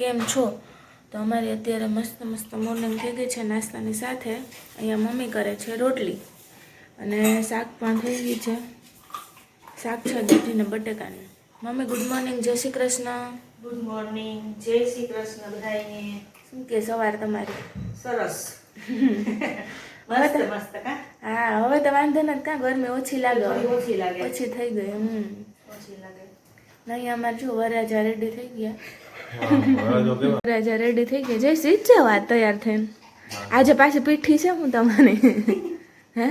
કેમ છો? તો અમારી અત્યારે મસ્ત મસ્ત મોર્નિંગ થઈ ગઈ છે નાસ્તાની સાથે. અહીંયા મમ્મી કરે છે રોટલી અને શાક પણ થઈ ગઈ છે. શાક છે દૂધી ને બટેકાનું. મમ્મી ગુડ મોર્નિંગ, જય શ્રી કૃષ્ણ. ગુડ મોર્નિંગ, જય શ્રી કૃષ્ણ બધાને. શું કે સવાર તમારી? સરસ. મસ્ત મસ્ત કા? હા, હવે તો વાંધો નથી કા, ગરમી ઓછી લાગે. ઓછી લાગે. ઓછી થઈ ગઈ. ઓછી લાગે. નહીં અમારે જો વરાજા રેડી થઈ ગયા. વરાજા રેડી થઈ ગયા. જય શ્રી જ વાત તૈયાર થઈને. આજે પાછી પીઠી છે હું તમારે હે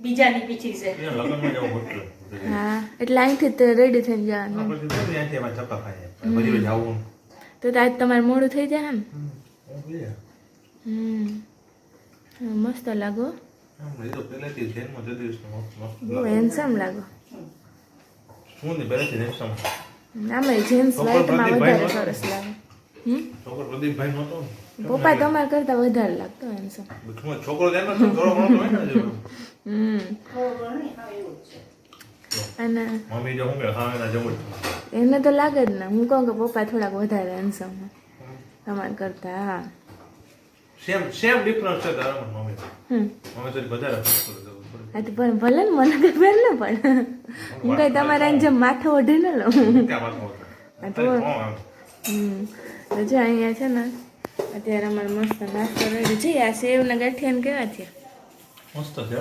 બીજાની પીઠી છે. હા, એટલે અહીંથી રેડી થઈને જવાનું. તો આજ તમારે મોડું થઈ જાય ને. મસ્ત લાગો, બહુ હેન્ડસમ લાગો. આમાં જેન્ટ્સ લાઈટમાં વધારે સરસ લાગે. પપ્પા તમારા કરતા વધારે લાગતો હેન્ડસમ. અને એને તો લાગે જ ને. હું કહું કે પપ્પા થોડાક વધારે હેન્ડસમ તમારા કરતા. હા, સેમ ડિફરન્સ છે તારા મમ્મી. મમ્મી તો વધારે હા તો પણ ભલે ને, મને કઈ ફેર ન પડે. હું કઈ તમારા જેમ માથે ઓઢી ન લઉં. તો જો અહીંયા છે ને અત્યારે અમારે મસ્ત નાસ્તો રેડી છે. આ સેવ ને ગાંઠિયા કેવા થયા? મસ્ત છે.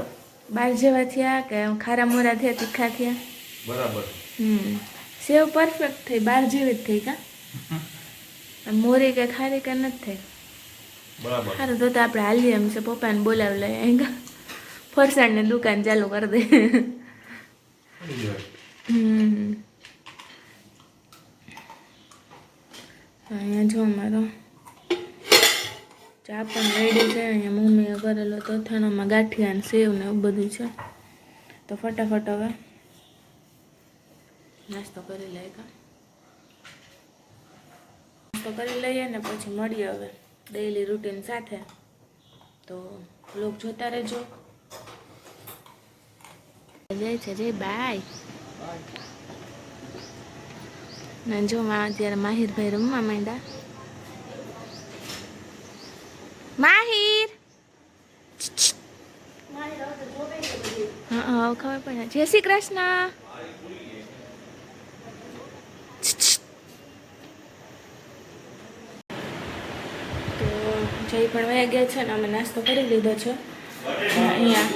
બાર જેવા થયા કે ખારા મોરા થયા, તીખા થયા? બરાબર. સેવ પરફેક્ટ થઈ, બાર જેવી જ થઈ કા? મોરી કે ખારી કે નથી થઈ? બરાબર. સારું, તો આપણે હાલીએ એમ છે. પપ્પાને બોલાવી લઈએ. અહીં ફરસાણની દુકાન ચાલુ કરી દે. અહીંયા જો અમારો ચા પણ રેડી છે. અહીંયા મમ્મીએ કરેલો તોથાણામાં ગાંઠિયા ને સેવ ને એવું બધું છે. તો ફટાફટ હવે નાસ્તો કરી લઈએ કા? નાસ્તો કરી લઈએ ને પછી મળીએ હવે ડેઈલી રૂટીન સાથે. તો લોક જોતા રહેજો. જય છે જય બાય. ને જો અત્યારે માહિરભાઈ રમવા માંડ્યા. માહિર હા ખબર પડે. જય શ્રી કૃષ્ણ. તો જય પણ વયા ગયા છે ને અમે નાસ્તો કરી લીધો છે અહીંયા.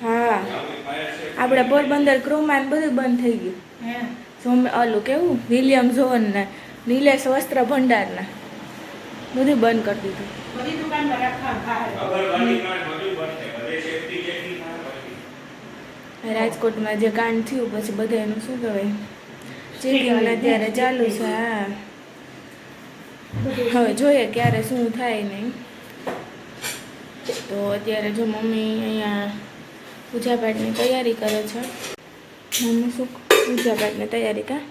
હા, આપણે પોરબંદર ક્રોમાન બધું બંધ થઈ ગયું. ઓલું કેવું વિલિયમ ઝોન ને નિલેશ વસ્ત્ર ભંડારના બધું બંધ કરી દીધું. રાજકોટમાં જે કાંડ થયું પછી બધા એનું શું કહેવાય ચેકિંગ અત્યારે ચાલુ છે. હા, હવે જોઈએ ક્યારે શું થાય નહીં. તો અત્યારે જો મમ્મી અહીંયા પૂજાપાઠની તૈયારી કરે છે. મમ્મી શું પૂજાપાઠની તૈયારી કા?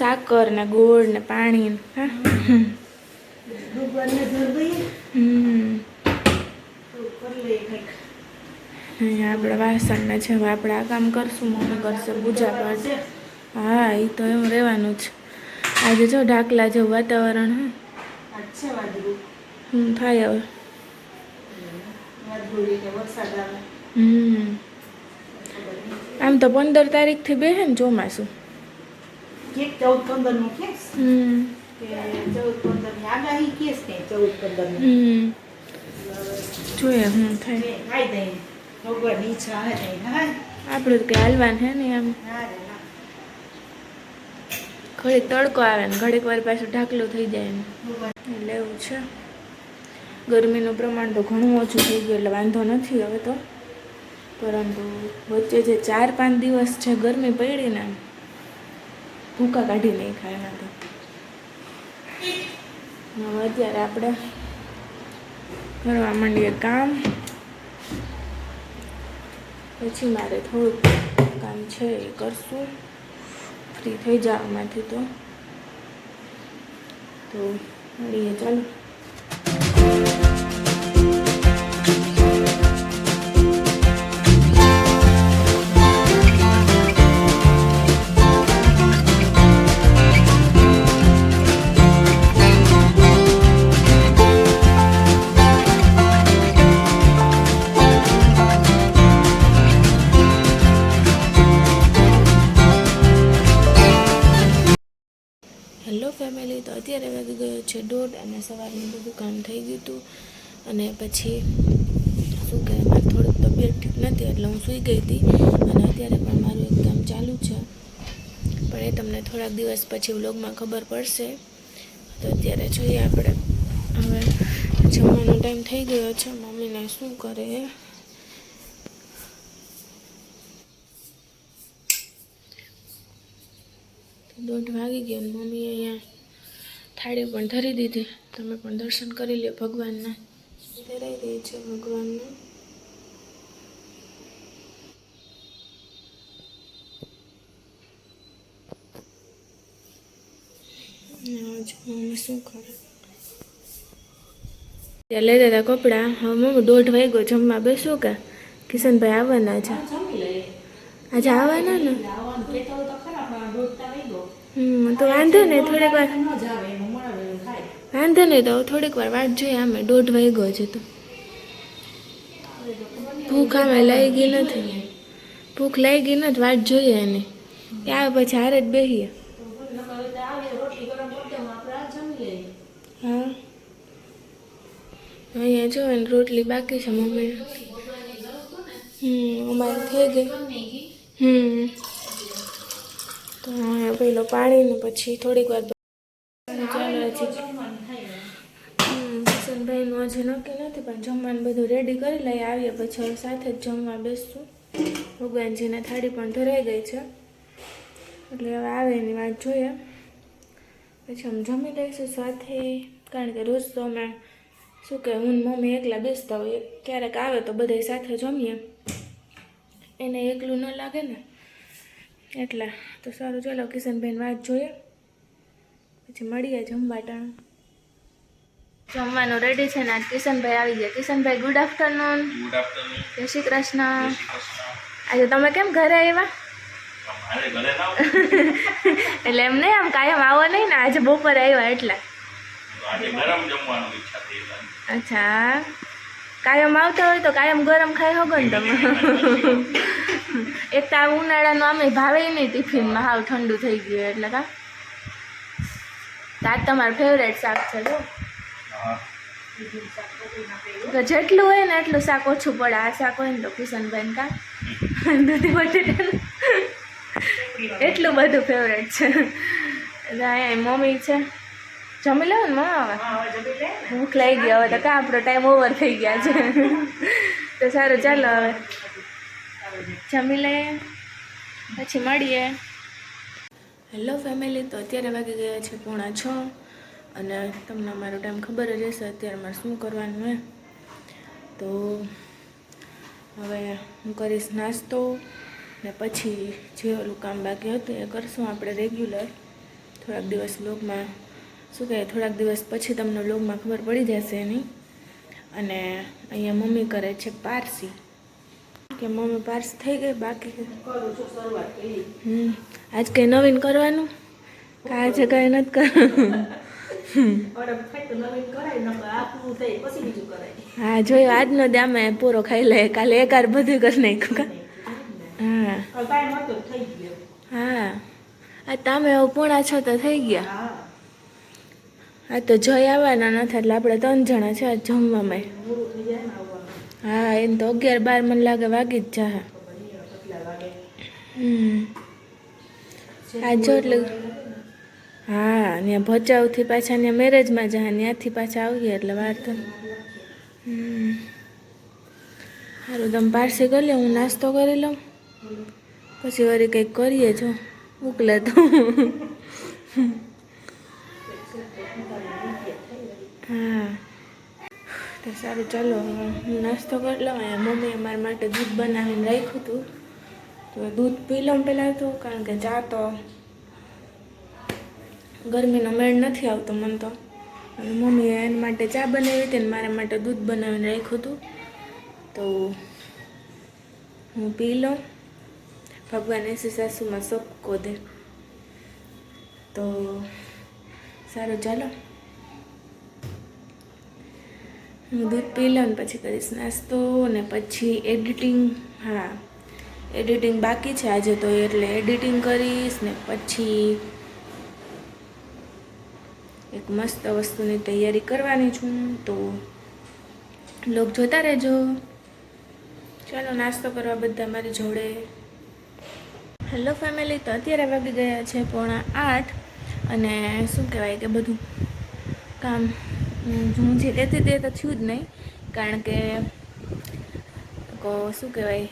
સાકર ને ગોળ ને પાણી. હા, અહીંયા આપણે વાસણ ને છે. હવે આપણે આ કામ કરશું, મમ્મી કરશે પૂજાપાઠ. હા, એ તો એમ રહેવાનું જ. આજે જો ઢાકલા જેવું વાતાવરણ. હા, થાય હવે. આમ તો 15 તારીખથી બેહે ને ચોમાસું. 14-15 નું કેસ. 14-15 ની આગાહી કેસ ને 14-15 ની. જોઈએ શું થાય. ખાઈ દે ભગવાન ઈચ્છા હે નહીં. હા, આપણું કઈ હાલવાન હે ને આમ. ઘડીક તડકો આવે ને ઘડીક વાર પાછું ઢાકલું થઈ જાય ને એટલે એવું છે. ગરમીનું પ્રમાણ તો ઘણું ઓછું થઈ ગયું એટલે વાંધો નથી હવે તો. પરંતુ વચ્ચે જે 4-5 દિવસ છે ગરમી પડી ને ભૂકા કાઢી નહીં ખાય એના તો. હવે અત્યારે આપણે કરવા માંડીએ કામ. પછી મારે થોડુંક કામ છે એ કરશું ફ્રી થઈ જવામાંથી. તો મળીએ, ચાલો. હેલો ફેમિલી, તો અત્યારે વાગી ગયો છે 1:30 અને સવારનું બધું કામ થઈ ગયું હતું. અને પછી શું કહે, મારી થોડીક તબિયત ઠીક નથી એટલે હું સૂઈ ગઈ હતી. અને અત્યારે પણ મારું એક કામ ચાલુ છે, પણ એ તમને થોડાક દિવસ પછી વ્લોગમાં ખબર પડશે. તો અત્યારે જોઈએ આપણે. હવે જમવાનો ટાઈમ થઈ ગયો છે. મમ્મીને શું કરે, 1:30 વાગી ગયો. મમ્મીએ અહીંયા થાળી પણ ધરી દીધી. તમે પણ દર્શન કરી લો ભગવાનના. ધરાઈ રહી છે ભગવાનને. મમ્મી શું કરે, ત્યાં લઈ લેતા કપડાં. હવે મમ્મી 1:30 વાગ્યો, જમવા બેસું કે કિશનભાઈ આવવાના છે? આજે આવવાના ને? તો વાંધો નહીં, થોડીક વાર વાંધો નહીં, તો થોડીક વાર વાટ જોઈએ. આમે 1:30 વાગ્યો છે તો ભૂખ આમે લાગી નથી. ભૂખ લાગી નથી, વાટ જોઈએ એની. આવે પછી હારે જ બેસીએ. હા, અહીંયા જો ને રોટલી બાકી છે મમ્મી. અમારે થઈ ગઈ. તો અહીંયા પેલો પાણી ને પછી થોડીક વાર ચાલો. હજી કિશનભાઈનું હજી નક્કી નથી, પણ જમવાનું બધું રેડી કરી લઈએ. આવીએ પછી હવે સાથે જ જમવા બેસશું. ભગવાનજીને થાળી પણ ધરાઈ ગઈ છે એટલે હવે આવે એની વાત જોઈએ. પછી અમે જમી લઈશું સાથે, કારણ કે રોજ તો અમે શું કહે, હું મમ્મી એકલા બેસતા હોય. ક્યારેક આવે તો બધા સાથે જમીએ, એને એકલું ન લાગે ને એટલે. તો સારું, ચાલો કિશનભાઈની વાત જોઈએ, પછી મળીએ જમવા ટાણું. જમવાનું રેડી છે ને આજ કિશનભાઈ આવી ગયા. Kishanbhai good afternoon. જય શ્રી કૃષ્ણ. આજે તમે કેમ ઘરે આવ્યા? એટલે એમ નહીં, આમ કાયમ આવો નહીં ને, આજે બપોરે આવ્યા એટલે. અચ્છા, કાયમ આવતા હોય તો કાયમ ગરમ ખાઈ હોગો ને તમે. એક તો આ ઉનાળાનું આમે ભાવે નહીં ટિફિનમાં, હાવ ઠંડુ થઈ ગયું એટલે. કા આજ તમારું ફેવરેટ શાક છે જો. તો જેટલું હોય ને એટલું શાક ઓછું પડે. આ શાક હોય ને તો કિશનભાઈ કા દૂધી બટેટાનું એટલું બધું ફેવરેટ છે. અહીંયા મમ્મી છે, જમી લો ને મમ્મી. હવે ભૂખ લાગી ગઈ, હવે તો કા આપણો ટાઈમ ઓવર થઈ ગયા છે. તો સારું, ચાલો હવે જમી લઈએ પછી મળીએ. હેલો ફેમિલી, તો અત્યારે વાગી ગયા છે 5:45 અને તમને મારો ટાઈમ ખબર જ હશે અત્યારે મારે શું કરવાનું હોય. તો હવે હું કરીશ નાસ્તો ને પછી જે ઓલું કામ બાકી હતું એ કરશું આપણે રેગ્યુલર. થોડાક દિવસ વ્લોગમાં શું કહે, થોડાક દિવસ પછી તમને વ્લોગમાં ખબર પડી જશે એની. અને અહીંયા મમ્મી કરે છે પારસી, કે મમ્મી પારસી થઈ ગઈ બાકી આજ કંઈ નવીન કરવાનું કે આજે કંઈ નથી કરવાનું? હા જોયું, આજનો દે અમે પૂરો ખાઈ લે, કાલે એકાર બધું કરી નાખ્યું. હા હા, આ તમે 5:45 તો થઈ ગયા. આ તો જઈ આવવાના નથી એટલે આપણે 3 જણા છે આ જમવામાં. હા, એમ તો 11-12 મને લાગે વાગી જ જાય. આ જો એટલે હા, ત્યાં ભચાઉથી પાછા ત્યાં મેરેજમાં જાય, ત્યાંથી પાછા આવીએ એટલે વાર તો. સારું, તમે પારસી કરી લે, હું નાસ્તો કરી લઉં પછી વળી કંઈક કરીએ. જો ઉકલે તો હા. તો સારું, ચાલો હું નાસ્તો કરી લઉં. અહીંયા મમ્મીએ મારા માટે દૂધ બનાવીને રાખ્યું હતું, તો દૂધ પી લઉં પહેલાં તો, કારણ કે ચા તો ગરમીનો મેળ નથી આવતો મને તો. અને મમ્મીએ એના માટે ચા બનાવી હતી ને મારા માટે દૂધ બનાવીને રાખ્યું હતું, તો હું પી લઉં. ભગવાન એસી સાસુમાં સબકો દે. તો સારું, ચાલો હું દૂધ પી લઉં ને પછી કરીશ નાસ્તો ને પછી એડિટિંગ. હા, એડિટિંગ બાકી છે આજે તો, એટલે એડિટિંગ કરીશ ને પછી એક મસ્ત વસ્તુની તૈયારી કરવાની છું, તો લોક જોતા રહેજો. ચાલો નાસ્તો કરવા બધા મારી જોડે. હેલો ફેમિલી, તો અત્યારે વાગી ગયા છે 7:45 અને શું કહેવાય કે બધું કામ હું જે લેતી તે તો થયું જ નહીં, કારણ કે શું કહેવાય,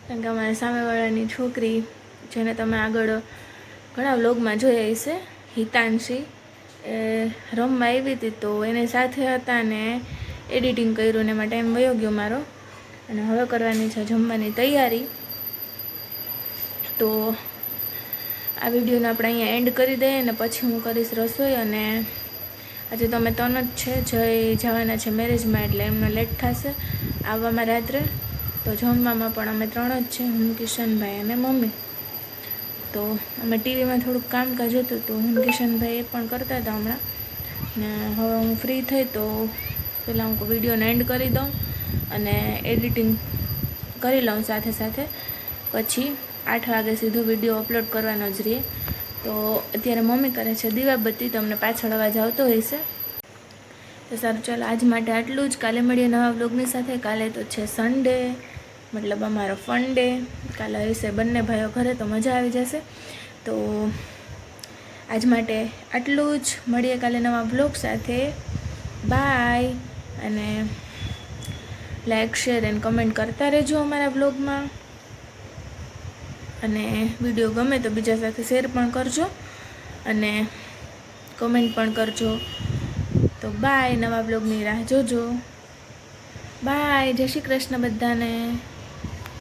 કારણ કે અમારી સામેવાળાની છોકરી જેને તમે આગળ ઘણા વ્લોગમાં જોયા હશે, હિતાંશી, એ રમવા આવી હતી, તો એની સાથે હતા ને એડિટિંગ કર્યું ને એમાં ટાઈમ વયો ગયો મારો. અને હવે કરવાની છે જમવાની તૈયારી. તો આ વિડીયોને આપણે અહીંયા એન્ડ કરી દઈએ ને પછી હું કરીશ રસોઈ. અને આજે તો અમે 3 જ છે, જય જવાના છે મેરેજમાં, એટલે એમનો લેટ થશે આવવામાં રાત્રે. તો જમવામાં પણ અમે 3 જ છે, હું, કિશનભાઈ અને મમ્મી. તો અમે ટીવીમાં થોડુંક કામકાજ હતું, તો હું, કિશનભાઈ એ પણ કરતા હતા હમણાં. ને હવે હું ફ્રી થઈ તો પહેલાં હું વિડીયોને એન્ડ કરી દઉં અને એડિટિંગ કરી લઉં સાથે સાથે, પછી 8 વાગે સીધો વિડીયો અપલોડ કરવાનો જ રહીએ. તો અત્યારે મમ્મી કરે છે દીવાબત્તી, તમને પાછળ અવાજ આવતો હશે. તો સારું, ચાલો આજ માટે આટલું જ. કાલે મળીએ નવા વ્લોગની સાથે. કાલે તો છે સન્ડે, મતલબ અમારો ફન ડે. કાલે હશે બંને ભાઈઓ ઘરે, તો મજા આવી જશે. તો આજ માટે આટલું જ. મળીએ કાલે નવા વ્લોગ સાથે. બાય. અને લાઈક, શેર એન્ડ કમેન્ટ કરતા રહેજો અમારા વ્લોગમાં. અને વિડીયો ગમે તો બીજા સાથે શેર પણ કરજો અને કમેન્ટ પણ કરજો. તો બાય. નવા બ્લોગની રાહ જોજો. બાય. જય શ્રી કૃષ્ણ બધાને.